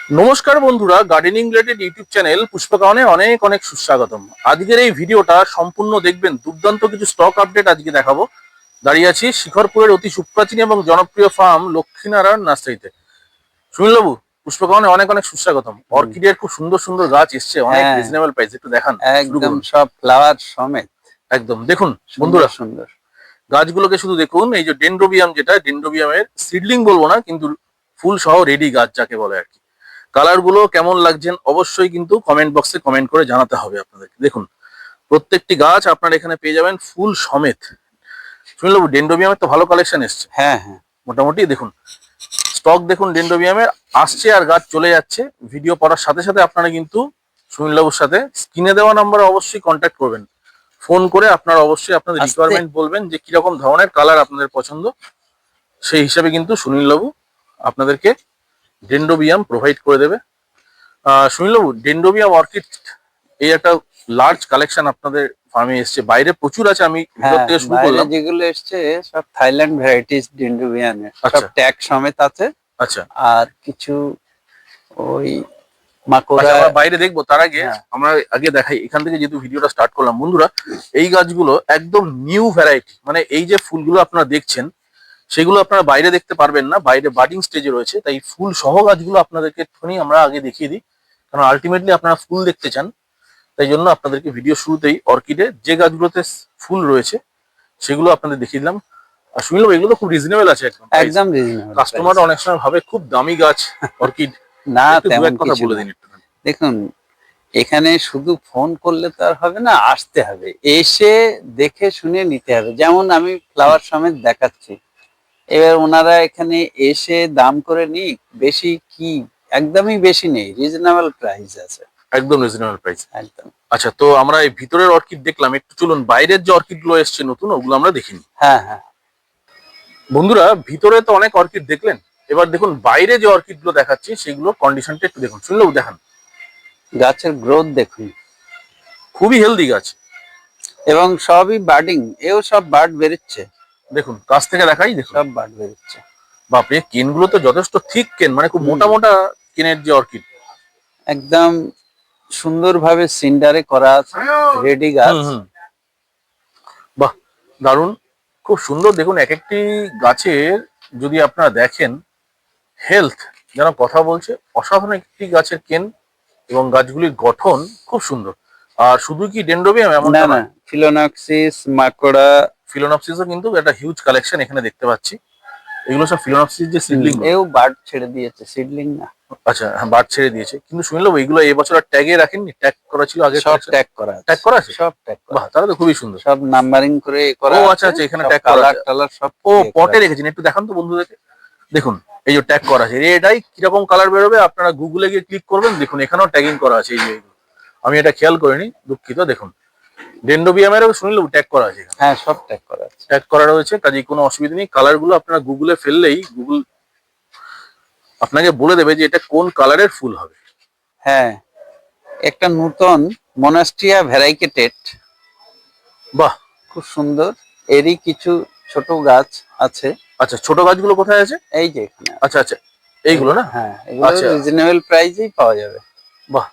নমস্কার বন্ধুরা, gardening related YouTube channel পুষ্পকাওয়ানে অনেক অনেক সুস্বাগতম। আজকের এই ভিডিওটা সম্পূর্ণ দেখবেন, দুর্দান্ত কিছু স্টক আপডেট আজকে দেখাবো। দাঁড়িয়ে আছি শিখরপুরের অতি সুপ্রাচীন এবং জনপ্রিয় ফার্ম লক্ষ্মীনারায়ণ নার্সারিতে। সুনীলবাবু, পুষ্পকাওয়ানে অনেক অনেক সুস্বাগতম। অর্কিডের খুব সুন্দর সুন্দর গাছ এসছে, অনেক হ্যাঁ, রিজনেবল প্রাইস, একটু দেখান, শুরু একদম করুন। সব ফ্লাওয়ার সমেত একদম দেখুন সুন্দর বন্ধুরা, সুন্দর। গাছগুলোকে শুধু দেখুন। এই যে ডেনড্রোবিয়াম, যেটা ডেনড্রোবিয়ামের সিডলিং বলবো না, কিন্তু ফুল সহ রেডি গাছ যাকে বলে আর কি। কালার গুলো কেমন লাগছেন অবশ্যই কিন্তু কমেন্ট বক্সে কমেন্ট করে জানাতে হবে আপনাদেরকে। দেখুন প্রত্যেকটি গাছ আপনারা এখানে পেয়ে যাবেন ফুল সমেত। শুনলাম ডেন্ড্রোবিয়ামের তো ভালো কালেকশন এসছে হ্যাঁ হ্যাঁ, মোটামুটি। দেখুন স্টক দেখুন ডেন্ড্রোবিয়ামের আসছে আর গাছ চলে যাচ্ছে। ভিডিও পড়ার সাথে সাথে আপনারা কিন্তু সুনীলবাবুর সাথে স্ক্রিনে দেওয়া নাম্বারে অবশ্যই কন্ট্যাক্ট করবেন। ফোন করে আপনারা অবশ্যই আপনাদের আস্তে। রিকোয়ারমেন্ট বলবেন যে কিরকম ধরনের কালার আপনাদের পছন্দ, সেই হিসাবে কিন্তু সুনীলবাবু আপনাদেরকে ডেন্ড্রোবিয়াম প্রোভাইড করে দেবে। সুনীলবাবু, ডেন্ড্রোবিয়াম অর্কিড এই একটা লার্জ কালেকশন আপনাদের ফার্মে এসছে, বাইরে প্রচুর আছে, আমি ভিতর হ্যাঁ, থেকে শুরু বাইরে করলাম। যেগুলো এসছে সব থাইল্যান্ড ভ্যারাইটিস ডেন্ড্রোবিয়ানের, সব আচ্ছা ট্যাগ সমেত আছে। আচ্ছা আর কিছু ওই আচ্ছা, মাকড়া। আমরা বাইরে দেখবো তার আগে হ্যাঁ, আমরা আগে দেখাই এখান থেকে, যেহেতু ভিডিওটা স্টার্ট করলাম বন্ধুরা। এই গাছগুলো একদম নিউ ভ্যারাইটি, মানে এই যে ফুলগুলো আপনারা দেখছেন সেগুলো আপনারা বাইরে দেখতে পারবেন না, বাইরে বাডিং স্টেজে রয়েছে। তাই ফুল সহ গাছগুলো আপনাদেরকে একটুখানি আমরা আগে দেখিয়ে দিই, কারণ আলটিমেটলি আপনারা ফুল দেখতে চান। তাই জন্য আপনাদেরকে ভিডিও শুরুতেই অর্কিডে যে গাছগুলোতে ফুল রয়েছে সেগুলো আপনাদের দেখিয়ে দিলাম। আর শুনলাম এগুলো তো খুব রিজনেবল আছে একদম। একদম রিজনেবল। কাস্টমার অনেক সময় ভাবে খুব দামি গাছ অর্কিড, না, একটু দু তেমন এক কথা কিছু বলে না। দিন একটু। দেখুন, এখানে শুধু ফোন করলে তো আর হবে না, আসতে হবে, এসে দেখে শুনে নিতে হবে। যেমন আমি ফ্লাওয়ার সমেত দেখাচ্ছি, এবার ওনারা এখানে এসে দাম করে নিক, বেশি কি? একদমই বেশি নেই, রিজনেবল প্রাইস আছে। একদম রিজনেবল প্রাইস। একদম। আচ্ছা, তো আমরা এই ভিতরের অর্কিড দেখলাম, একটু চলুন বাইরের যে অর্কিড গুলো এসছে নতুন, ওগুলো আমরা দেখিনি। হ্যাঁ হ্যাঁ, বন্ধুরা, ভিতরে তো অনেক অর্কিড দেখলেন, এবার দেখুন বাইরে যে অর্কিড গুলো দেখাচ্ছি সেগুলো কন্ডিশনটা একটু দেখুন। শুনলেও দেখান, গাছের গ্রোথ দেখুন, খুবই হেলদি গাছ। এবং সবই বার্ডিং, এও সব বার্ড বেরোচ্ছে। দেখুন কাছ থেকে দেখাই, দেখুন সব বার্ড বেরোচ্ছে। বাপরে, কেন গুলো তো যথেষ্ট থিক কেন, মানে খুব মোটা মোটা কেনের যে অর্কিড। একদম সুন্দরভাবে সিন্ডারে করা আছে, রেডি গাছ। বাহ, দারুণ, খুব সুন্দর। দেখুন এক একটি গাছের যদি আপনারা দেখেন হেলথ যেন কথা বলছে, অসাধারণ একটি গাছের কেন, এবং গাছগুলির গঠন খুব সুন্দর। আর শুধু কি ডেন্ড্রোবিয়াম না এমনটা না, নয়, ফিলোনক্সিস, মাকড়া, ফিলোনপসিসও কিন্তু একটা হিউজ কালেকশন এখানে দেখতে পাচ্ছি। এগুলো সব ফিলোনপসিস যে সিডলিং। এও বার্ড ছেড়ে দিয়েছে, সিডলিং না। আচ্ছা হ্যাঁ, বাদ ছেড়ে দিয়েছে, কিন্তু শুনলাম এইগুলো এবছর আর ট্যাগে রাখেননি, ট্যাগ করা ছিল আগে। সব ট্যাগ করা আছে, ট্যাগ করা আছে, সব ট্যাগ করা বাহ আছে। তাহলে তো খুবই সুন্দর। সব নাম্বারিং করে করা ও আছে। আচ্ছা আচ্ছা, এখানে সব ট্যাগ করা কালার আছে। টালার সব ও ইয়ে করা পটে আছে। রেখেছেন, একটু দেখান তো বন্ধুদেরকে। দেখুন এই যে ট্যাগ করা আছে, এটাই কিরকম কালার বেরোবে আপনারা গুগলে গিয়ে ক্লিক করবেন, দেখুন এখানেও ট্যাগিং করা আছে। এই যে এগুলো আমি এটা খেয়াল করিনি, দুঃখিত। দেখুন ডেন্ড্রোবিয়ামেরও শুনলেও ট্যাগ করা আছে, হ্যাঁ, সব ট্যাগ করা আছে। ট্যাগ করা রয়েছে, কাজেই কোনো অসুবিধা নেই। কালার গুলো আপনারা গুগলে ফেললেই গুগল আপনাকে বলে দেবে যে এটা কোন কালারের ফুল হবে। হ্যাঁ, একটা নতুন মনাস্ট্রিয়া ভ্যারাইকেটেড, বাহ, খুব সুন্দর। এরই কিছু ছোট গাছ আছে। আচ্ছা ছোট গাছগুলো কোথায় আছে? এই যে এখানে আছে। আচ্ছা আচ্ছা, এইগুলো না? হ্যাঁ, এগুলো আচ্ছা রিজনেবল প্রাইসেই পাওয়া যাবে। বাহ,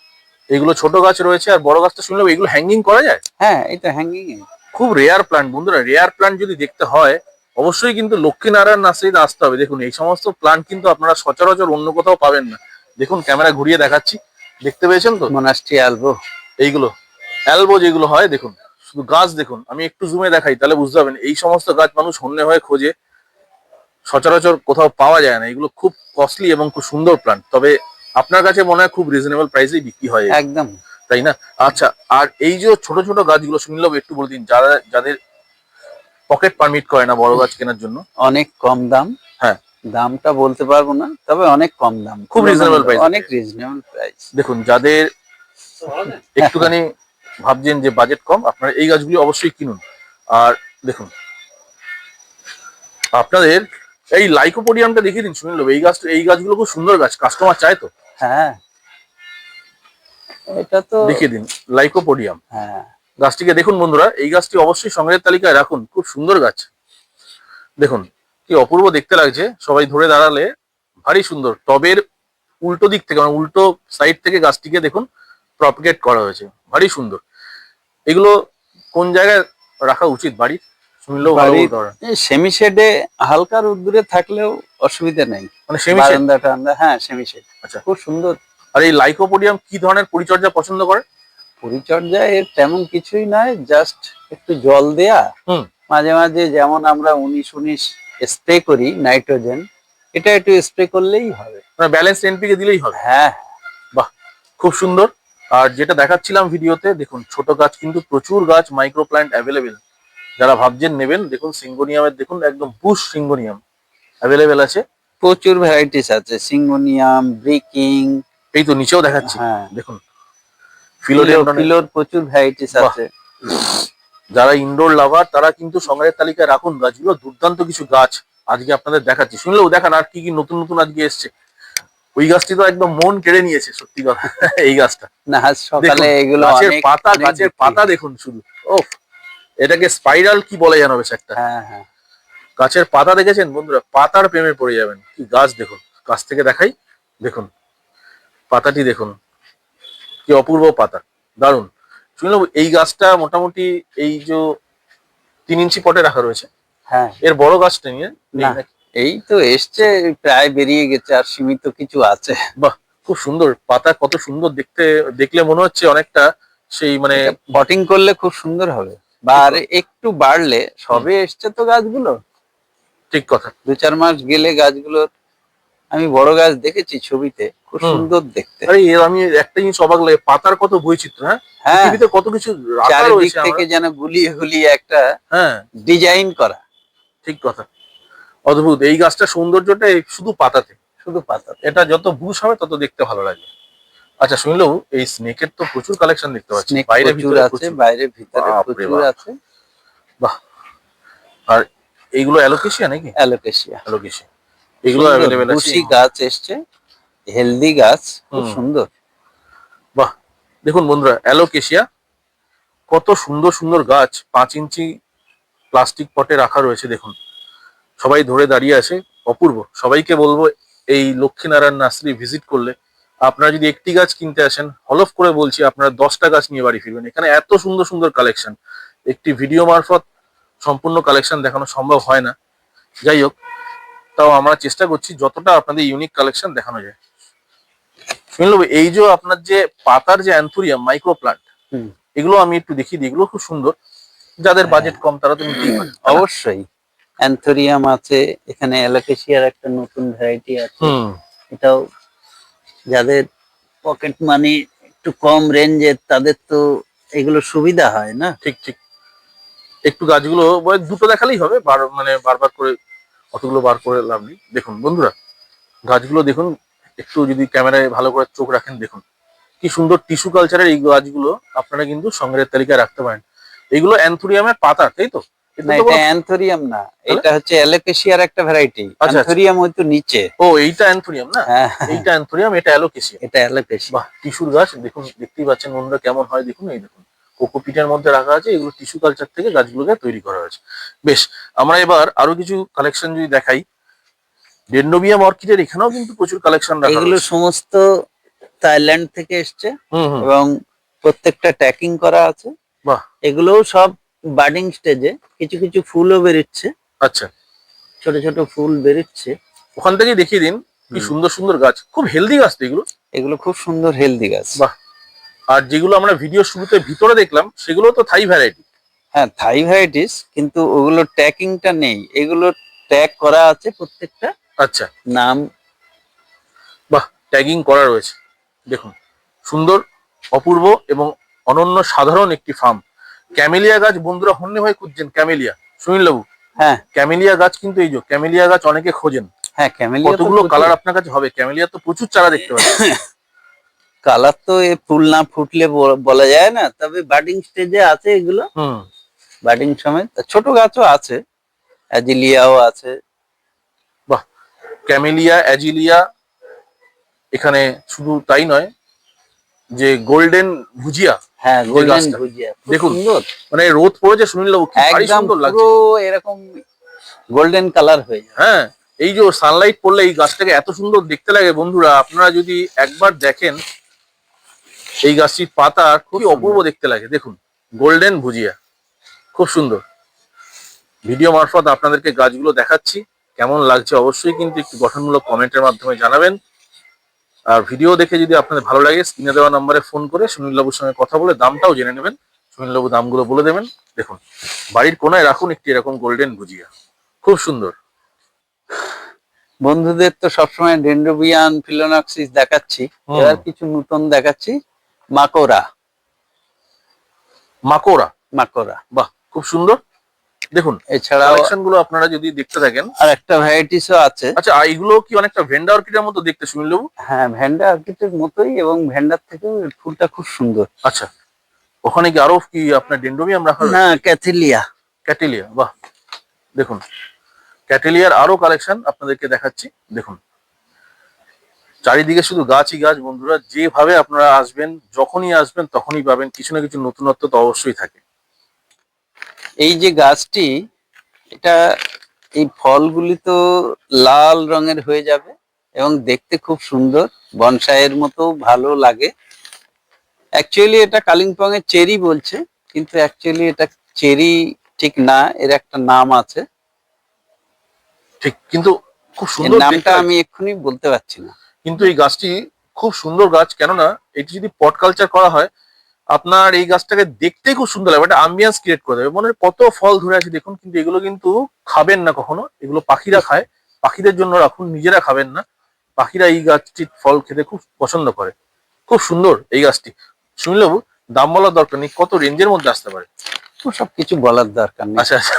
এইগুলো ছোট গাছ রয়েছে। আর বড় গাছটা শুনলাম এগুলো হ্যাঙ্গিং করা যায়। হ্যাঁ, এটা হ্যাঙ্গিং এ। খুব রেয়ার প্ল্যান্ট বন্ধুরা, রেয়ার প্ল্যান্ট যদি দেখতে হয় অবশ্যই কিন্তু লক্ষ্মীনারায়ণ নার্সারিতে আসতে হবে। দেখুন এই সমস্ত প্ল্যান্ট কিন্তু আপনারা সচরাচর অন্য কোথাও পাবেন না। দেখুন ক্যামেরা ঘুরিয়ে দেখাচ্ছি, দেখতে পেয়েছেন তো মনাস্ট্রিয়া অ্যালবো। এইগুলো অ্যালবো যেগুলো হয়। দেখুন শুধু গাছ দেখুন, আমি একটু জুমে দেখাই তাহলে বুঝতে পারবেন। এই সমস্ত গাছ মানুষ হন্যে হয়ে খোঁজে, সচরাচর কোথাও পাওয়া যায় না। এগুলো খুব কস্টলি এবং খুব সুন্দর প্ল্যান্ট, তবে আপনার কাছে মনে হয় খুব রিজনেবল প্রাইসেই বিক্রি হয়, একদম। তাই না? আচ্ছা, আর এই যে ছোট ছোট গাছগুলো শুনলাম, একটু বলে দিন যারা যাদের পকেট পারমিট করে না বড় গাছ কেনার জন্য। অনেক কম দাম। হ্যাঁ, দামটা বলতে পারবো না, তবে অনেক কম দাম, খুব রিজনেবল প্রাইস, অনেক রিজনেবল প্রাইস। দেখুন যাদের একটুখানি ভাবছেন যে বাজেট কম, আপনারা এই গাছগুলি অবশ্যই কিনুন। আর দেখুন আপনাদের এই লাইকোপোডিয়ামটা দেখিয়ে দিন শুনলো, এই গাছগুলো খুব সুন্দর গাছ, কাস্টমার চায় তো। হ্যাঁ, এটা তো দেখিয়ে দিন লাইকোপোডিয়াম হ্যাঁ। গাছটিকে। দেখুন বন্ধুরা, এই গাছটি অবশ্যই সংগ্রহের তালিকায় রাখুন, খুব সুন্দর গাছ। দেখুন কি অপূর্ব দেখতে লাগছে, সবাই ধরে দাঁড়ালে ভারী সুন্দর। টবের উল্টো দিক থেকে মানে উল্টো সাইড থেকে গাছটিকে দেখুন প্রপিগেট করা হয়েছে, ভারী সুন্দর। এগুলো কোন জায়গায় রাখা উচিত বাড়ির, শুনলেও ভালো বলতে পারেন। সেমি শেডে হালকা রোদ্দুরে থাকলেও অসুবিধা নেই, মানে সেমি শেড। বারান্দা টান্দা, হ্যাঁ সেমি শেড। আচ্ছা, খুব সুন্দর। আর এই লাইকোপোডিয়াম কি ধরনের পরিচর্যা পছন্দ করে? পরিচর্যা এর তেমন কিছুই নয়, জাস্ট একটু জল দেয়া, হুম। মাঝে মাঝে যেমন আমরা 19-19 স্প্রে করি নাইট্রোজেন, এটা একটু স্প্রে করলেই হবে, মানে ব্যালেন্স এনপিকে দিলেই হবে। হ্যাঁ। বাহ, খুব সুন্দর। আর যেটা দেখাচ্ছিলাম ভিডিওতে, দেখুন ছোট গাছ কিন্তু প্রচুর গাছ মাইক্রো প্ল্যান্ট অ্যাভেলেবেল। যারা ভাবছেন নেবেন, দেখুন সিঙ্গোনিয়ামের দেখুন একদম বুশ সিঙ্গোনিয়াম অ্যাভেলেবেল আছে। প্রচুর ভ্যারাইটিস আছে, সিঙ্গোনিয়াম, ব্রিকিং, এই তো নিচেও দেখাচ্ছি, হ্যাঁ দেখুন ফিলোডেন্ড্রন। ফিলোর প্রচুর ভ্যারাইটিস আছে। যারা ইনডোর লাভার তারা কিন্তু সংগ্রহের তালিকায় রাখুন গাছগুলো, দুর্দান্ত কিছু গাছ আজকে আপনাদের দেখাচ্ছি। শুনলেও দেখান আর কি কি নতুন নতুন আজকে এসছে। ওই গাছটি তো একদম মন কেড়ে নিয়েছে সত্যি কথা। এই গাছটা না, আজ সকালে এগুলো গাছের অনেক পাতা, অনেক গাছের বিক্রি পাতা দেখুন শুধু, ও এটাকে স্পাইরাল কি বলে জানো বেশ একটা। হ্যাঁ হ্যাঁ, গাছের পাতা দেখেছেন বন্ধুরা, পাতার প্রেমে পড়ে যাবেন। কি গাছ দেখুন, কাছ থেকে দেখাই, দেখুন পাতাটি দেখুন, কি অপূর্ব পাতা, দারুণ। শুনলাম এই গাছটা মোটামুটি এই যে 3 ইঞ্চি পটে রাখা রয়েছে। হ্যাঁ। এর বড় গাছটা নিয়ে নেই না, নাকি? এই তো এসছে, প্রায় বেরিয়ে গেছে, আর সীমিত কিছু আছে। বাহ, খুব সুন্দর পাতা, কত সুন্দর দেখতে, দেখলে মনে হচ্ছে অনেকটা সেই মানে পটিং করলে খুব সুন্দর হবে, বা আর একটু বাড়লে, সবে এসছে তো গাছগুলো, ঠিক কথা। 2-4 মাস গেলে গাছগুলোর, আমি বড় গাছ দেখেছি ছবিতে, খুব সুন্দর দেখতে। আরে আমি একটা জিনিস অবাক লাগে, পাতার কত বৈচিত্র্য। হ্যাঁ, হ্যাঁ, পৃথিবীতে কত কিছু রাখা চারিদিক রয়েছে থেকে যেন গুলিয়ে গুলিয়ে একটা হ্যাঁ ডিজাইন করা। ঠিক কথা, অদ্ভুত। এই গাছটা সৌন্দর্যটা এই শুধু পাতাতে, শুধু পাতা। এটা যত বুশ হবে তত দেখতে ভালো লাগবে। আচ্ছা, শুনলেও এই স্নেকের তো প্রচুর কালেকশন দেখতে পাচ্ছি, স্নেক বাইরে প্রচুর ভিতরে আছে, প্রচুর। বাইরে ভিতরে বাপরে প্রচুর বাপ। আছে। বাহ, আর এইগুলো অ্যালোকেশিয়া নাকি? অ্যালোকেশিয়া, অ্যালোকেশিয়া, এগুলো অ্যাভেলেবেল আছে। বুশি গাছ এসছে, হেলদি গাছ, খুব সুন্দর। বাহ, দেখুন বন্ধুরা অ্যালোকেশিয়া, কত সুন্দর সুন্দর গাছ 5 ইঞ্চি প্লাস্টিক পটে রাখা রয়েছে। দেখুন সবাই ধরে দাঁড়িয়ে আছে, অপূর্ব। সবাইকে বলবো এই লক্ষ্মীনারায়ণ নার্সারি ভিজিট করলে আপনারা যদি একটি গাছ কিনতে আসেন, হলফ করে বলছি আপনারা 10টা গাছ নিয়ে বাড়ি ফিরবেন। এখানে এত সুন্দর সুন্দর কালেকশন, একটি ভিডিও মারফত সম্পূর্ণ কালেকশন দেখানো সম্ভব হয় না। যাই হোক, তাও আমরা চেষ্টা করছি যতটা আপনাদের ইউনিক কালেকশন দেখানো যায়। শুনলো এই যে আপনার যে পাতার যে অ্যান্থুরিয়াম মাইক্রো প্লান্ট, এগুলো আমি একটু দেখিয়ে দিই, এগুলো খুব সুন্দর। যাদের বাজেট কম তারা তো নিতেই পারে। অবশ্যই অ্যান্থোরিয়াম আছে, এখানে অ্যালোকেশিয়ার একটা নতুন ভ্যারাইটি আছে, এটাও যাদের পকেট মানি একটু কম রেঞ্জের তাদের তো এগুলো সুবিধা হয় না। ঠিক ঠিক, একটু গাছগুলো দুটো দেখালেই হবে, মানে বারবার করে অতগুলো বার করে লাভ নেই। দেখুন বন্ধুরা গাছগুলো দেখুন, একটু যদি ক্যামেরায় ভালো করে চোখ রাখেন, দেখুন কি সুন্দর টিস্যু কালচারের এই গাছগুলো আপনারা কিন্তু সংগ্রহের তালিকায় রাখতে পারেন। এইগুলো অ্যান্থুরিয়ামের পাতা, তাই তো? না, এটা অ্যান্থোরিয়াম না, এটা হচ্ছে অ্যালোকেশিয়ার একটা ভ্যারাইটি। অ্যান্থোরিয়াম ওই তো নিচে। ও, এইটা অ্যান্থুরিয়াম না? এইটা অ্যান্থুরিয়াম, এটা অ্যালোকেশিয়া। এটা অ্যালোকেশিয়া। বাহ, টিস্যুর গাছ দেখুন, দেখতেই পাচ্ছেন বন্ধুরা কেমন হয় দেখুন। এই দেখুন কোকোপিটের মধ্যে রাখা আছে, এগুলো টিস্যু কালচার থেকে গাছগুলোকে তৈরি করা হয়েছে। বেশ, আমরা এবার আরো কিছু কালেকশন যদি দেখাই, ডেন্ডোবিয়াম অর্কিডের এখানেও কিন্তু প্রচুর কালেকশন রাখা এগুলো রয়েছে। সমস্ত থাইল্যান্ড থেকে এসছে এবং প্রত্যেকটা ট্যাকিং করা আছে। বাহ, এগুলোও সব বাডিং স্টেজে, কিছু কিছু ফুলও বেরোচ্ছে। আচ্ছা, ছোট ছোট ফুল বেরোচ্ছে। ওখান থেকে দেখিয়ে দিন কি সুন্দর সুন্দর গাছ, খুব হেলদি গাছ তো এগুলো। এগুলো খুব সুন্দর হেলদি গাছ। বাহ, আর যেগুলো আমরা ভিডিও শুরুতে ভিতরে দেখলাম সেগুলো তো থাই ভ্যারাইটি। হ্যাঁ, থাই ভ্যারাইটিস, কিন্তু ওগুলো ট্যাকিংটা নেই, এগুলো ট্যাগ করা আছে প্রত্যেকটা। আচ্ছা, নাম। বাহ, ট্যাগিং করা রয়েছে, দেখুন সুন্দর, অপূর্ব এবং অনন্য সাধারণ একটি ফার্ম। ক্যামেলিয়া গাছ বন্ধুরা হন্যে ভাই খুঁজছেন, ক্যামেলিয়া সুনীল বাবু। হ্যাঁ, ক্যামেলিয়া গাছ কিন্তু এই যে ক্যামেলিয়া গাছ অনেকে খোঁজেন। হ্যাঁ, ক্যামেলিয়া কতগুলো কালার আপনার কাছে হবে? ক্যামেলিয়া তো প্রচুর চারা দেখতে পাচ্ছি। কালার তো এ ফুল না ফুটলে বলা যায় না, তবে বাডিং স্টেজে আছে এগুলো। বাডিং সমেত ছোট গাছও আছে, অ্যাজিলিয়াও আছে। বাহ, ক্যামেলিয়া, অ্যাজিলিয়া, এখানে শুধু তাই নয়, যে গোল্ডেন ভুজিয়া। হ্যাঁ, গোল্ডেন ভুজিয়া দেখুন সুন্দর, মানে রোদ পড়েছে সুনীল বাবু, কি ভারী সুন্দর লাগছে। পুরো এরকম গোল্ডেন কালার হয়ে যায়। হ্যাঁ, এই যে সানলাইট পড়লে এই গাছটাকে এত সুন্দর দেখতে লাগে বন্ধুরা, আপনারা যদি একবার দেখেন এই গাছটির পাতা খুবই অপূর্ব দেখতে লাগে। দেখুন গোল্ডেন ভুজিয়া, খুব সুন্দর। ভিডিও মারফত আপনাদেরকে গাছগুলো দেখাচ্ছি, কেমন লাগছে অবশ্যই কিন্তু একটু গঠনমূলক কমেন্টের মাধ্যমে জানাবেন। আর ভিডিও দেখে যদি আপনাদের ভালো লাগে স্ক্রিনে দেওয়া নাম্বারে ফোন করে সুনীলবাবুর সঙ্গে কথা বলে দামটাও জেনে নেবেন। সুনীলবাবু দামগুলো বলে দেবেন। দেখুন বাড়ির কোনায় রাখুন একটি এরকম গোল্ডেন ভুজিয়া, খুব সুন্দর। বন্ধুদের তো সবসময় ডেন্ড্রোবিয়ান ফিলোনক্সিস দেখাচ্ছি, এবার কিছু নতুন দেখাচ্ছি, মাকোরা। মাকোরা, মাকোরা বাহ খুব সুন্দর। দেখুন এছাড়াও কালেকশন গুলো আপনারা যদি দেখতে থাকেন। আর একটা ভ্যারাইটিসও আছে। আচ্ছা এইগুলো কি অনেকটা ভেন্ডা অর্কিডের মতো দেখতে সুনীলবাবু? হ্যাঁ, ভ্যান্ডা অর্কিডের মতোই, এবং ভ্যান্ডার থেকেও এর ফুলটা খুব সুন্দর। আচ্ছা ওখানে কি আরো কি আপনার ডেন্ড্রোবিয়াম রাখা না, ক্যাথিলিয়া। ক্যাটেলিয়া, বাহ দেখুন ক্যাটেলিয়ার আরো কালেকশন আপনাদেরকে দেখাচ্ছি। দেখুন চারিদিকে শুধু গাছই গাছ বন্ধুরা, যেভাবে আপনারা আসবেন যখনই আসবেন তখনই পাবেন কিছু না কিছু নতুনত্ব তো অবশ্যই থাকে। এই যে গাছটি, এটা এই ফলগুলি তো লাল রঙের হয়ে যাবে এবং দেখতে খুব সুন্দর, বনসাইয়ের মতো ভালো লাগে। অ্যাকচুয়ালি এটা কালিম্পং এর চেরি বলছে, কিন্তু অ্যাকচুয়ালি এটা চেরি ঠিক না, এর একটা নাম আছে। ঠিক, কিন্তু খুব এর সুন্দর নামটা দেখতে আমি এক্ষুনি বলতে পারছি না। কিন্তু এই গাছটি খুব সুন্দর গাছ, কেননা এটি যদি পট কালচার করা হয় আপনার এই গাছটাকে দেখতেই খুব সুন্দর লাগবে, একটা আম্বিয়েন্স ক্রিয়েট করে দেবে। মনে হয় কত ফল ধরে আছে দেখুন, কিন্তু এগুলো কিন্তু খাবেন না কখনো, এগুলো পাখিরা খায়। পাখিদের জন্য রাখুন, নিজেরা খাবেন না। পাখিরা এই গাছটির ফল খেতে খুব পছন্দ করে। খুব সুন্দর এই গাছটি। শুনলেও দাম বলার দরকার নেই, কত রেঞ্জের মধ্যে আসতে পারে তো সবকিছু বলার দরকার নেই, আচ্ছা আচ্ছা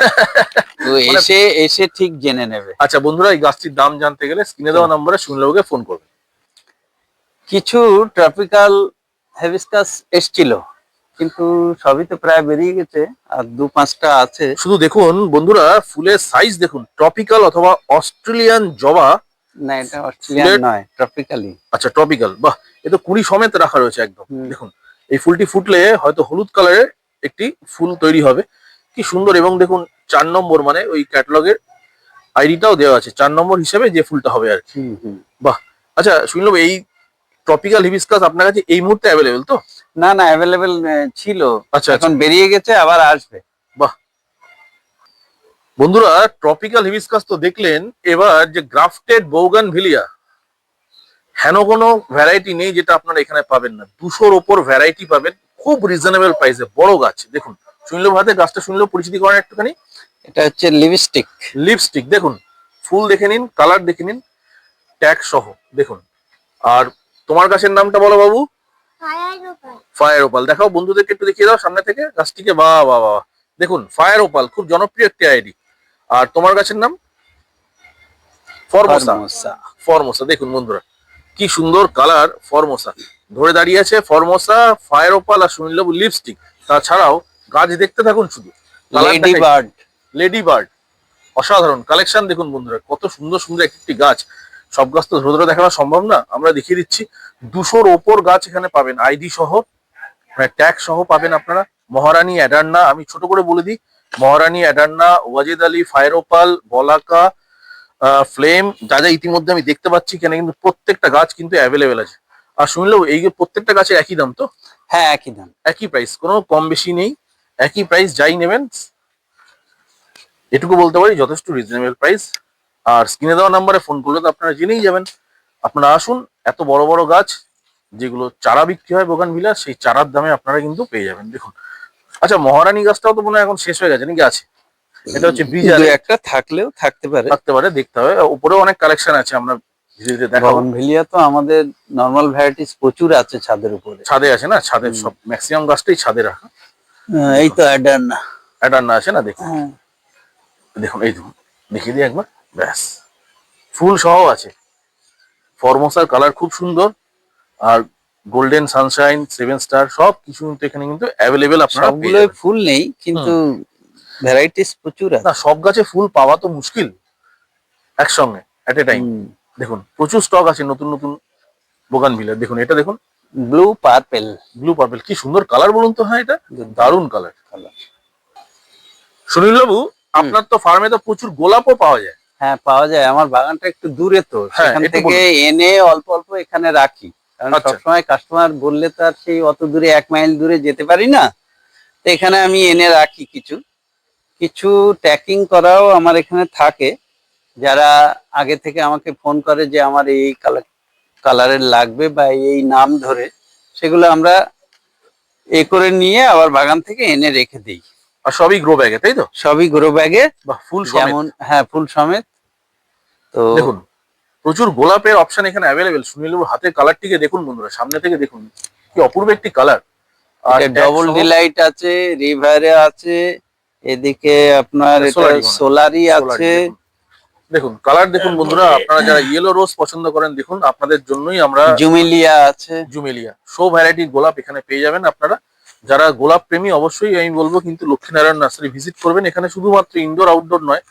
তো এসে এসে ঠিক জেনে নেবে। আচ্ছা বন্ধুরা এই গাছটির দাম জানতে গেলে স্ক্রিনে দেওয়া নম্বরে সুনীলবাবুকে ফোন করবেন। কিছু ট্রপিক্যাল হেবিস্কাস এসছিল, কিন্তু সবই তো প্রায় বেরিয়ে গেছে, আর 2-5টা আছে। শুধু দেখুন বন্ধুরা ফুলের সাইজ দেখুন, ট্রপিক্যাল অথবা অস্ট্রেলিয়ান জবা। না, এটা অস্ট্রেলিয়ান নয়, ট্রপিক্যালি। আচ্ছা ট্রপিক্যাল, বাহ এ তো কুড়ি সমেত রাখা রয়েছে একদম। হুম। দেখুন এই ফুলটি ফুটলে হয়তো হলুদ কালারের একটি ফুল তৈরি হবে, কি সুন্দর। এবং দেখুন 4 নম্বর মানে ওই ক্যাটালগের আইডিটাও দেওয়া আছে, 4 নম্বর হিসেবে যে ফুলটা হবে আর কি। বাহ আচ্ছা শুনলাম এই ট্রপিক্যাল হিবিস্কাস আপনার কাছে এই মুহূর্তে অ্যাভেলেবেল তো? না না, অ্যাভেলেবেল ছিল, আচ্ছা এখন বেরিয়ে গেছে, আবার আসবে। বাহ বন্ধুরা ট্রপিক্যাল হিবিস্কাস তো দেখলেন, এবার যে গ্রাফটেড বোগানভিলিয়া, হেন কোনো ভ্যারাইটি নেই যেটা আপনারা এখানে পাবেন না। 200-র ওপর ভ্যারাইটি পাবেন খুব রিজনেবল প্রাইসে, বড় গাছ। দেখুন শুনলেও ভাতে গাছটা শুনলেও পরিচিতি করেন একটুখানি। এটা হচ্ছে লিপস্টিক। লিপস্টিক দেখুন, ফুল দেখে নিন, কালার দেখে নিন, ট্যাগ সহ দেখুন। আর তোমার গাছের নামটা বলো বাবু। Fire opal. দেখাও বন্ধুদেরকে একটু দেখিয়ে দাও সামনে থেকে গাছটিকে। বাহ বাহ বাহ, দেখুন ফায়ার ওপাল খুব জনপ্রিয় একটি আইডি। আর তোমার গাছের নাম ফরমোসা। ফরমোসা দেখুন বন্ধুরা কি সুন্দর কালার, ফরমোসা ধরে দাঁড়িয়ে আছে। ফরমোসা, ফায়ার ওপাল আর সুনীলবাবু লিপস্টিক। তাছাড়াও গাছ দেখতে থাকুন শুধু। Lady bird. লেডি বার্ড, অসাধারণ কালেকশন দেখুন বন্ধুরা, কত সুন্দর সুন্দর একটি গাছ। সব গাছ তো ধরে ধরে দেখানো সম্ভব না, আমরা দেখিয়ে দিচ্ছি। 200-র ওপর গাছ এখানে পাবেন, আইডি সহ মানে ট্যাগ সহ পাবেন আপনারা। মহারানী অ্যাডান্না, আমি ছোট করে বলে দিই, মহারানী অ্যাডান্না, ওয়াজিদ আলী, ফায়ার ওপাল, বলাকা, ফ্লেম, যা যা ইতিমধ্যে আমি দেখতে পাচ্ছি কেন, কিন্তু প্রত্যেকটা গাছ কিন্তু অ্যাভেলেবেল আছে। আর শুনলেও এই যে প্রত্যেকটা গাছের একই দাম তো? হ্যাঁ একই দাম, একই প্রাইস, কোনো কম বেশি নেই, একই প্রাইস যাই নেবেন। এটুকু বলতে পারি যথেষ্ট রিজনেবল প্রাইস। আর স্ক্রিনে দেওয়া নাম্বারে ফোন করলে তো আপনারা জেনেই যাবেন। আপনারা আসুন, এত বড় বড় গাছ যেগুলো চারা বিক্রি হয় বোগানভিলা, সেই চারার দামে আপনারা কিন্তু পেয়ে যাবেন। দেখুন আচ্ছা মহারানী গাছটাও তো মনে হয় এখন শেষ হয়ে গেছে নাকি আছে? এটা হচ্ছে ব্রিজারে, একটা থাকলেও থাকতে পারে, দেখতে হবে। উপরেও অনেক কালেকশন আছে, আমরা ধীরে ধীরে দেখাবো। বোগানভিলিয়া তো আমাদের নরমাল ভ্যারাইটিস প্রচুর আছে ছাদের উপরে। ছাদে আছে না, ছাদে সব ম্যাক্সিমাম গাছটাই ছাদে রাখা। এই তো অ্যাডান্না। অ্যাডান্না আছে না, দেখুন দেখুন এই দেখুন, দেখিয়ে দিই একবার, ব্যাস ফুল সহ আছে। ফরমোসার কালার খুব সুন্দর, আর গোল্ডেন সানশাইন, 7 স্টার সব কিছু কিন্তু এখানে কিন্তু অ্যাভেলেবেল আপনারা পেয়ে সবগুলো যাবেন। ফুল নেই, কিন্তু ভ্যারাইটিস প্রচুর আছে। না সব গাছে ফুল পাওয়া তো মুশকিল একসঙ্গে এট এ টাইম। দেখুন প্রচুর স্টক আছে নতুন নতুন বোগানভিলার। দেখুন এটা দেখুন, ব্লু পার্পেল। ব্লু পার্পল, কি সুন্দর কালার বলুন তো। হ্যাঁ এটা দারুণ কালার। সুনীল বাবু আপনার তো ফার্মে তো প্রচুর গোলাপও পাওয়া যায়। হ্যাঁ পাওয়া যায়, আমার বাগানটা একটু দূরে তো, হ্যাঁ, সেখান একটু থেকে এনে অল্প অল্প এখানে রাখি, কারণ আচ্ছা। সবসময় কাস্টমার বললে তো আর সেই অত দূরে 1 মাইল দূরে যেতে পারি না। তো এখানে আমি এনে রাখি কিছু কিছু ট্যাকিং করাও আমার এখানে থাকে, যারা আগে থেকে আমাকে ফোন করে যে আমার এই কালারের লাগবে বা এই নাম ধরে, সেগুলো আমরা করে নিয়ে আবার বাগান থেকে এনে রেখে দিই। আর সবই গ্রো ব্যাগে, তাই তো? সবই গ্রো ব্যাগে, বা ফুল সমেত। যেমন হ্যাঁ ফুল সমেত। তো দেখুন প্রচুর গোলাপের অপশন এখানে অ্যাভেলেবেল। সুনীলবাবুর হাতের কালারটিকে দেখুন বন্ধুরা, সামনে থেকে দেখুন কি অপূর্ব একটি কালার। আর ডবল ডিলাইট আছে, রিভারে আছে, এদিকে আপনার এটা সোলারি আছে। দেখুন কালার দেখুন বন্ধুরা, আপনারা যারা ইয়েলো রোজ পছন্দ করেন দেখুন আপনাদের জন্যই আমরা জুমেলিয়া আছে, জুমেলিয়া শো ভ্যারাইটির গোলাপ এখানে পেয়ে যাবেন আপনারা। যারা গোলাপ প্রেমী অবশ্যই আমি বলবো কিন্তু লক্ষ্মীনারায়ণ নার্সারি ভিজিট করবেন। এখানে শুধুমাত্র ইনডোর আউটডোর নয়,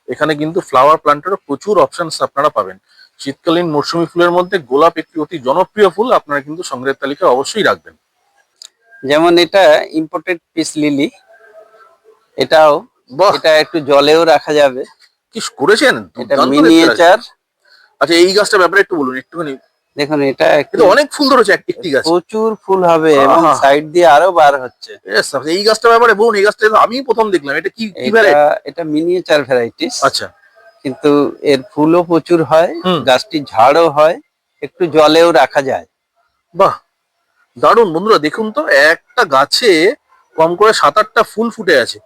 এখানে কিন্তু ফ্লাওয়ার প্লান্টেরও প্রচুর অপশনস আপনারা পাবেন। শীতকালীন মৌসুমী ফুলের মধ্যে গোলাপ একটি অতি জনপ্রিয় ফুল, আপনারা কিন্তু সংগ্রহের তালিকায় অবশ্যই রাখবেন। যেমন এটা ইম্পোর্টেড পিস লিলি, এটাও এটা একটু জলেও রাখা যাবে। কি করেছেন, এটা মিনিয়েচার। আচ্ছা এই গাছটার ব্যাপারে একটু বলুন একটুখানি। দেখুন এটা অনেক ফুল ধরেছে একটি গাছ, প্রচুর ফুল হবে এবং সাইড দিয়ে আরো বার হচ্ছে। এই গাছটার ব্যাপারে বলুন, এই গাছটা আমি প্রথম দেখলাম, এটা কি ভ্যারাইটি? এটা মিনিয়েচার ভ্যারাইটিস। আচ্ছা, কিন্তু এর ফুলও প্রচুর হয়, গাছটি ঝাড়ও হয়, একটু জলেও রাখা যায়। বাহ দারুন বন্ধুরা, দেখুন তো একটা গাছে কম করে 7-8টা ফুল ফুটে আছে।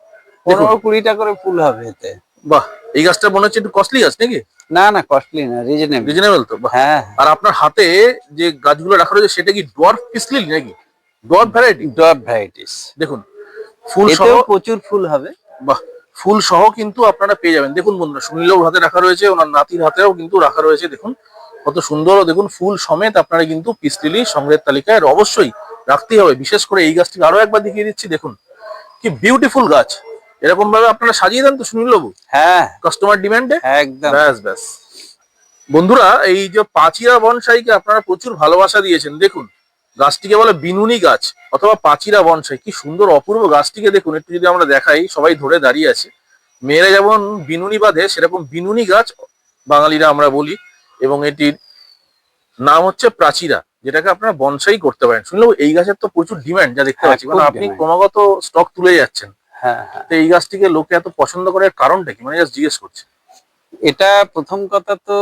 15-20টা করে ফুল হবে এতে। বাহ, এই গাছটা মনে হচ্ছে একটু কস্টলি গাছ নাকি? না না কস্টলি না, রিজনেবল তো। হ্যাঁ। আর আপনার হাতে যে গাছগুলো রাখা রয়েছে সেটা কি ডোয়ার্ফ পিস লিলি নাকি? Dwarf variety? Dwarf varieties. দেখুন ফুল সহ প্রচুর ফুল হবে। বাহ, ফুল সহ কিন্তু আপনারা পেয়ে যাবেন। দেখুন বন্ধুরা, সুনীলবাবুর হাতে রাখা রয়েছে, ওনার নাতির হাতেও কিন্তু রাখা রয়েছে। দেখুন কত সুন্দর, দেখুন ফুল সমেত আপনারা কিন্তু পিস লিলি সংগ্রহের তালিকায় অবশ্যই রাখতেই হবে। বিশেষ করে এই গাছটিকে আরো একবার দেখিয়ে দিচ্ছি, দেখুন কি বিউটিফুল গাছ। এরকম ভাবে আপনারা সাজিয়ে দেন তো সুনীলবাবু? হ্যাঁ, কাস্টমার ডিমান্ডে একদম। ব্যাস ব্যাস। বন্ধুরা এই যে পাচিরা বনসাইকে আপনারা প্রচুর ভালোবাসা দিয়েছেন। দেখুন গাছটিকে বলে বিনুনি গাছ অথবা পাচিরা বনসাই, কি সুন্দর অপূর্ব গাছটিকে দেখুন। একটু যদি আমরা দেখাই, সবাই ধরে দাঁড়িয়ে আছে, মেয়েরা যেমন বিনুনি বাঁধে সেরকম বিনুনি গাছ বাঙালিরা আমরা বলি, এবং এটির নাম হচ্ছে প্রাচীরা, যেটাকে আপনারা বনসাই করতে পারেন। শুনলেও এই গাছের তো প্রচুর ডিমান্ড যা দেখতে পাচ্ছি, মানে আপনি ক্রমাগত স্টক তুলে যাচ্ছেন। হ্যাঁ, তো এই গাছটিকে লোকে এত পছন্দ করার কারণটা কি, মানে জাস্ট জিজ্ঞেস করছে। এটা প্রথম কথা তো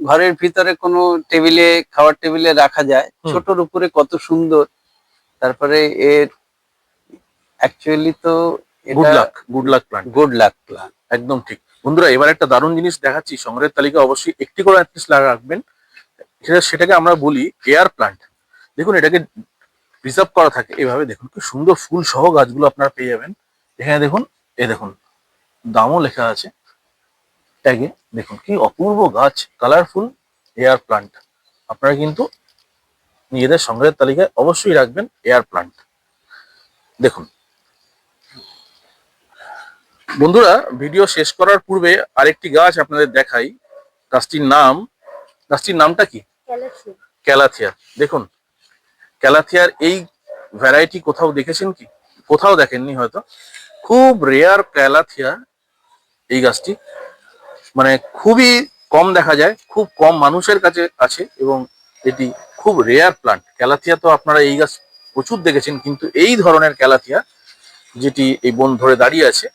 ঘরের ভিতরে কোনো টেবিলে, খাওয়ার টেবিলে রাখা যায়, ছোটর উপরে কত সুন্দর। তারপরে এর অ্যাকচুয়ালি তো গুড লাক প্লান্ট। একদম ঠিক বন্ধুরা। এবার একটা দারুণ জিনিস দেখাচ্ছি, সংগ্রহের তালিকা অবশ্যই একটি করে অ্যাটলিস্ট রাখবেন। সেটাকে আমরা বলি এয়ার প্লান্ট। দেখুন এটাকে প্রিজার্ভ করা থাকে এভাবে। দেখুন কি সুন্দর ফুল সহ গাছগুলো আপনারা পেয়ে যাবেন এখানে। দেখুন দেখুন দামও লেখা আছে ট্যাগে। দেখুন কি অপূর্ব গাছ, কালারফুল এয়ার প্লান্ট। আপনারা কিন্তু নিজেদের সংগ্রহের তালিকায় অবশ্যই রাখবেন এয়ার প্লান্ট। দেখুন বন্ধুরা, ভিডিও শেষ করার পূর্বে আরেকটি গাছ আপনাদের দেখাই। গাছটির নামটা কি? ক্যালাথিয়া। দেখুন ক্যালাথিয়ার এই ভ্যারাইটি কোথাও দেখেছেন কি? কোথাও দেখেননি হয়তো। খুব রেয়ার ক্যালাথিয়া এই গাছটি, মানে খুবই কম দেখা যায়, খুব কম মানুষের কাছে আছে, এবং এটি খুব রেয়ার প্লান্ট। ক্যালাথিয়া তো আপনারা এই গাছ প্রচুর দেখেছেন, কিন্তু এই ধরনের ক্যালাথিয়া যেটি এই বন ধরে দাঁড়িয়ে আছে,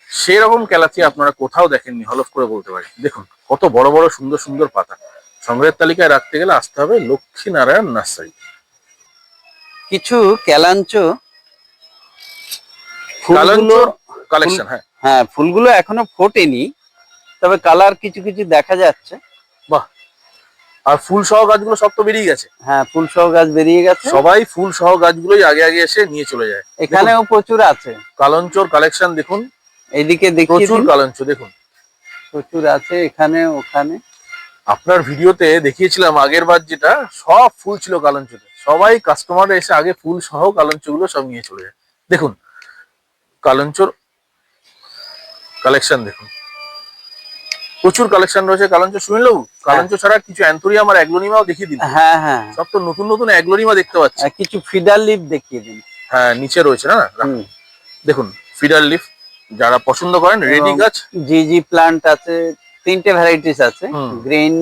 সেরকম ক্যালাথিয়া আপনারা কোথাও দেখেননি, হলফ করে বলতে পারি। দেখুন কত বড় বড় সুন্দর সুন্দর পাতা। সংগ্রহের তালিকায় রাখতে গেলে আসতে হবে লক্ষ্মীনারায়ণ নার্সারি। কিছু ক্যালাঞ্চ কালেকশন, হ্যাঁ ফুলগুলো এখনো ফোটেনি, তবে কালার কিছু কিছু দেখা যাচ্ছে। বাহ, আর ফুল সহ গাছগুলো সব তো বেরিয়ে গেছে। হ্যাঁ ফুল সহ গাছ বেরিয়ে গেছে, সবাই ফুল সহ গাছগুলোই আগে আগে এসে নিয়ে চলে যায়। এখানেও প্রচুর আছে কালঞ্চর কালেকশন দেখুন, এইদিকে প্রচুর কালঞ্চ দেখুন, প্রচুর আছে এখানে ওখানে। আপনার ভিডিওতে দেখিয়েছিলাম আগের বার, যেটা সব ফুল ছিল কালঞ্চতে। সবাই কাস্টমার এসে আগে ফুল সহ কালঞ্চ গুলো সব নিয়ে চলে যায়। দেখুন কালঞ্চর কালেকশন দেখুন, প্রচুর কালেকশন রয়েছে কালঞ্চ। শুনলেও কালঞ্চ ছাড়া কিছু অ্যান্থোরিয়াম আর অ্যাগ্লোনিমাও দেখিয়ে দিন। হ্যাঁ হ্যাঁ, সব তো নতুন নতুন অ্যাগ্লোনিমা দেখতে পাচ্ছি। কিছু ফিডার লিফ দেখিয়ে দিন। হ্যাঁ নিচে রয়েছে না, দেখুন ফিডার লিফ যারা পছন্দ করেন, রেডি গাছ। জিজি প্লান্ট আছে, তিনটে ভ্যারাইটিস আছে, হুম। Green,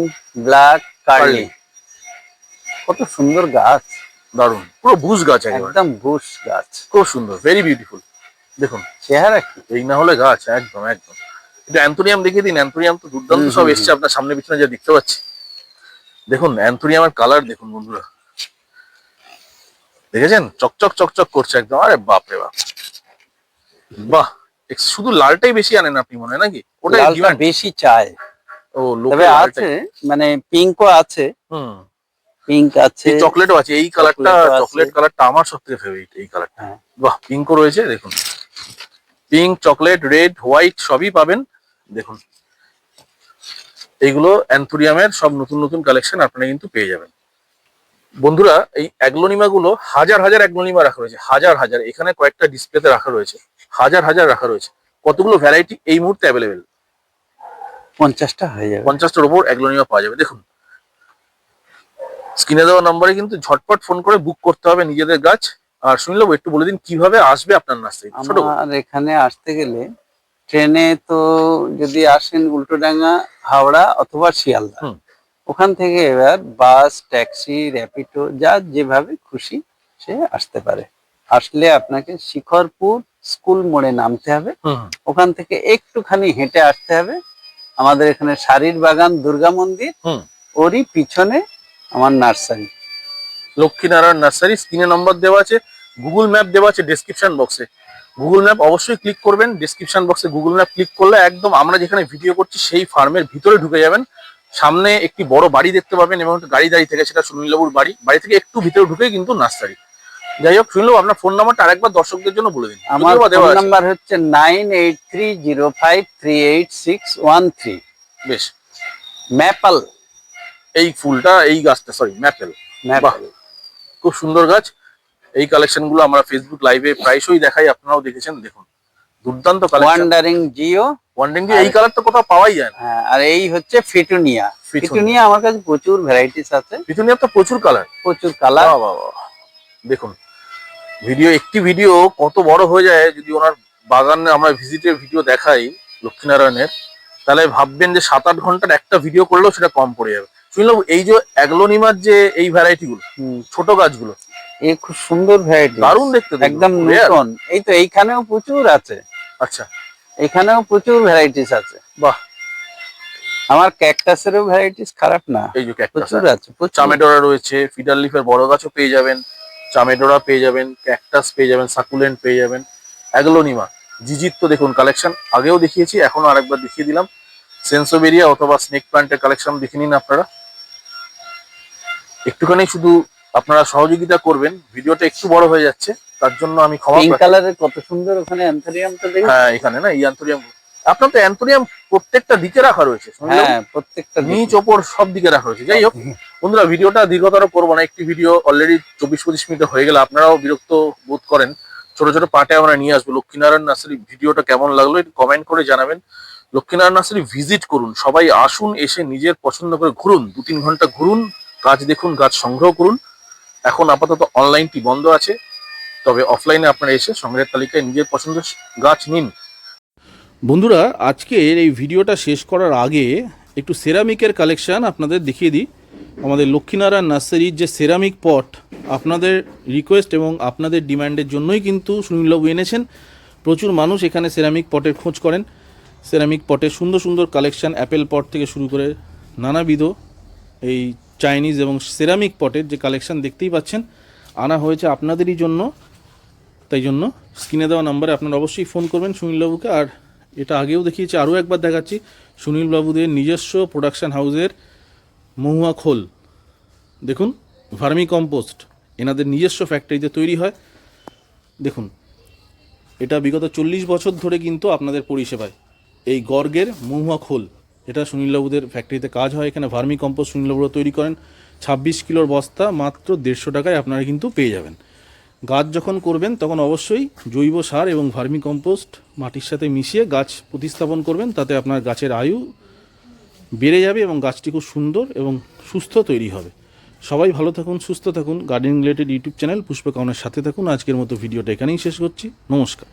black, curly. কত সুন্দর গাছ, দারুণ, পুরো বুশ গাছ একেবারে, একদম বুশ গাছ, খুব সুন্দর, ভেরি বিউটিফুল। দেখুন চেহারা কি। এই না হলে গাছ, একদম একদম। এটা অ্যান্থোরিয়াম দেখিয়ে দিন, অ্যান্থোরিয়াম তো দুর্দান্ত হুম, সব হুম, এসছে আপনার সামনে পিছনে যা দেখতে পাচ্ছি। দেখুন অ্যান্থোরিয়ামের কালার দেখুন বন্ধুরা, দেখেছেন চকচক চকচক করছে একদম, আরে বাপ রে বাপ, বাহ। শুধু লালটাই বেশি আনেন আপনি মনে হয় নাকি? ওটাই লালটা ডিমান্ড। বেশি চায়, ও তবে লোকে আছে মানে পিঙ্কও আছে, হুম, পিঙ্ক আছে, এই চকলেটও আছে, এই কালারটা, চকলেটও আছে। চকলেট কালারটা আমার সব থেকে ফেভারিট, এই কালারটা। হ্যাঁ, বাহ, পিঙ্কও রয়েছে দেখুন, পিঙ্ক, চকলেট, রেড, হোয়াইট সবই পাবেন। দেখুন এইগুলো অ্যান্থোরিয়ামের সব নতুন নতুন কালেকশন আপনারা কিন্তু পেয়ে যাবেন বন্ধুরা। এই অ্যাগ্লোনিমা গুলো হাজার হাজার অ্যাগ্লোনিমা রাখা রয়েছে, হাজার হাজার, এখানে কয়েকটা ডিসপ্লেতে রাখা রয়েছে, হাজার হাজার রাখা রয়েছে। কতগুলো ভ্যারাইটি এই মুহূর্তে অ্যাভেলেবেল? 50টা হয়ে যাবে। 50টার উপর অ্যাগ্লোনিমা পাওয়া যাবে। দেখুন স্ক্রিনে দেওয়া নম্বরে কিন্তু ঝটপট ফোন করে বুক করতে হবে নিজেদের গাছ। আর শুনলেও একটু বলে দিন কিভাবে আসবে আপনার নার্সারি ছোট করে। আমার এখানে আসতে গেলে ট্রেনে তো যদি আসেন উল্টোডাঙ্গা, হাওড়া অথবা শিয়ালদা, হুম। ওখান থেকে এবার বাস, ট্যাক্সি, র্যাপিডো যার যেভাবে খুশি সে আসতে পারে। আসলে আপনাকে শিখরপুর স্কুল মোড়ে নামতে হবে, হুম। ওখান থেকে একটুখানি হেঁটে আসতে হবে। আমাদের এখানে শাড়ির বাগান দুর্গা মন্দির, হুম। ওরই পিছনে আমার নার্সারি। লক্ষ্মীনারায়ণ নার্সারি, স্ক্রিনে নম্বর দেওয়া আছে, গুগল ম্যাপ দেওয়া আছে ডেসক্রিপশন বক্সে। গুগল ম্যাপ অবশ্যই ক্লিক করবেন, ডেসক্রিপশন বক্সে গুগল ম্যাপ ক্লিক করলে একদম আমরা যেখানে ভিডিও করছি সেই ফার্মের ভিতরে ঢুকে যাবেন। সামনে একটি বড় বাড়ি দেখতে পাবেন এবং একটা গাড়ি দাঁড়িয়ে থেকে, সেটা সুনীলবাবুর বাড়ি। বাড়ি থেকে একটু ভিতরে ঢুকেই কিন্তু নার্সারি। যাই হোক সুনীলবাবু, আপনার ফোন নাম্বারটা আরেকবার দর্শকদের জন্য বলে দিন। আমার যদিও বা দেওয়া ফোন আছে। নাম্বার হচ্ছে 9830538613। বেশ, ম্যাপল, এই ফুলটা, এই গাছটা, সরি ম্যাপেল, বাহ ম্যাপল। খুব সুন্দর গাছ। এই কালেকশন গুলো আমরা ফেসবুক লাইভে প্রায়শই দেখাই, আপনারাও দেখেছেন। দেখুন দুর্দান্ত কালেকশন। ওয়ান্ডারিং জিও, ওয়ান্ডিং যে এই কালার তো কোথাও পাওয়াই যায় না। হ্যাঁ, আর এই হচ্ছে ফিটুনিয়া। ফিটুনিয়া। ফিটুনিয়া আমার কাছে প্রচুর ভ্যারাইটিস আছে, পিটুনিয়ার তো প্রচুর কালার, প্রচুর কালার। বাহ বাহ বাহ। দেখুন ভিডিও, একটি ভিডিও কত বড় হয়ে যায় যদি ওনার বাগানে আমরা ভিজিটের ভিডিও দেখাই লক্ষ্মীনারায়ণের, তাহলে ভাববেন যে 7-8 ঘন্টার একটা ভিডিও করলেও সেটা কম পড়ে যাবে। শুনলাম এই যে অ্যাগ্লোনিমার যে এই ভ্যারাইটি গুলো, ছোট গাছগুলো, এই খুব সুন্দর ভ্যারাইটি, দারুণ দেখতে তো, একদম rare। নতুন। এই তো এইখানেও প্রচুর আছে, আচ্ছা, এখানেও প্রচুর ভ্যারাইটিস আছে। বাহ। আমার ক্যাকটাসেরও ভ্যারাইটিস খারাপ না, এই যে ক্যাকটাস, প্রচুর আছে, প্রচুর। চামেডোরা রয়েছে, ফিডার লিফের বড় গাছও পেয়ে যাবেন, চামেডোরা পেয়ে যাবেন, ক্যাকটাস পেয়ে যাবেন, সাকুলেন্ট পেয়ে যাবেন, অ্যাগ্লোনিমা, জিজির তো দেখুন কালেকশন আগেও দেখিয়েছি, এখনো আরেকবার দেখিয়ে দিলাম। সেন্সোবেরিয়া অথবা স্নেক প্লান্টের কালেকশন দেখে নিন আপনারা। একটুখানি শুধু আপনারা সহযোগিতা করবেন, ভিডিওটা একটু বড় হয়ে যাচ্ছে তার জন্য আমি ক্ষমা পিঙ্ক প্রার্থী। কালারের কত সুন্দর ওখানে অ্যান্থোরিয়ামটা দেখুন। হ্যাঁ এখানে না এই অ্যান্থোরিয়াম, আপনার তো অ্যান্থোরিয়াম প্রত্যেকটা দিকে রাখা রয়েছে, হ্যাঁ, প্রত্যেকটা নিচ ওপর সব দিকে রাখা রয়েছে। যাই হোক বন্ধুরা, ভিডিওটা দীর্ঘতর করবো না, একটি ভিডিও অলরেডি 24-25 মিনিট হয়ে গেলে আপনারাও বিরক্ত বোধ করেন। ছোট ছোট পার্টে আমরা নিয়ে আসবো। লক্ষ্মীনারায়ণ নার্সারি ভিডিওটা কেমন লাগলো একটু কমেন্ট করে জানাবেন। লক্ষ্মীনারায়ণ নার্সারি ভিজিট করুন, সবাই আসুন, এসে নিজের পছন্দ করে ঘুরুন, 2-3 ঘন্টা ঘুরুন, গাছ দেখুন, গাছ সংগ্রহ করুন। এখন আপাতত অনলাইনটি বন্ধ আছে, তবে অফলাইনে আপনারা এসে সংগ্রহের তালিকায় নিজের পছন্দের গাছ নিন। বন্ধুরা আজকের এই ভিডিওটা শেষ করার আগে একটু সেরামিকের কালেকশন আপনাদের দেখিয়ে দিই। আমাদের লক্ষ্মীনারায়ণ নার্সারির যে সেরামিক পট, আপনাদের রিকোয়েস্ট এবং আপনাদের ডিমান্ডের জন্যই কিন্তু সুনীলবাবু এনেছেন। প্রচুর মানুষ এখানে সেরামিক পটের খোঁজ করেন। সেরামিক পটের সুন্দর সুন্দর কালেকশন, অ্যাপেল পট থেকে শুরু করে নানাবিধ এই চাইনিজ এবং সেরামিক পটের যে কালেকশন দেখতেই পাচ্ছেন আনা হয়েছে আপনাদেরই জন্য। তাই জন্য স্ক্রিনে দেওয়া নাম্বারে আপনারা অবশ্যই ফোন করবেন সুনীলবাবুকে। আর এটা আগেও দেখিয়েছি, আরও একবার দেখাচ্ছি, সুনীলবাবুদের নিজস্ব প্রোডাকশন হাউসের মহুয়া খোল দেখুন, ভার্মি কম্পোস্ট এনাদের নিজস্ব ফ্যাক্টরিতে তৈরি হয়। দেখুন এটা বিগত 40 বছর ধরে কিন্তু আপনাদের পরিষেবায় এই গর্গের মহুয়া খোল, এটা সুনীলবাবুদের ফ্যাক্টরিতে কাজ হয়। এখানে ভার্মি কম্পোস্ট সুনীলবাবুরা তৈরি করেন। 26 কিলোর বস্তা মাত্র 150 টাকায় আপনারা কিন্তু পেয়ে যাবেন। গাছ যখন করবেন তখন অবশ্যই জৈব সার এবং ভার্মি কম্পোস্ট মাটির সাথে মিশিয়ে গাছ প্রতিস্থাপন করবেন, তাতে আপনার গাছের আয়ু বেড়ে যাবে এবং গাছটি খুব সুন্দর এবং সুস্থ তৈরি হবে। সবাই ভালো থাকুন, সুস্থ থাকুন। গার্ডেনিং রিলেটেড ইউটিউব চ্যানেল পুষ্পকাউনের সাথে থাকুন। আজকের মতো ভিডিওটা এখানেই শেষ করছি, নমস্কার।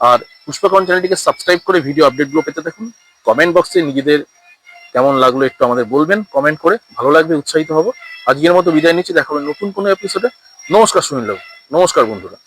আর পুষ্পকাউন চ্যানেলটিকে সাবস্ক্রাইব করে ভিডিও আপডেটগুলো পেতে থাকুন। কমেন্ট বক্সে নিজেদের কেমন লাগলো একটু আমাদের বলবেন কমেন্ট করে, ভালো লাগবে, উৎসাহিত হব। আজকের মতো বিদায় নিচ্ছি, দেখা হবে নতুন কোনো এপিসোডে। নমস্কার সুনীল বাবু, নমস্কার বন্ধুরা।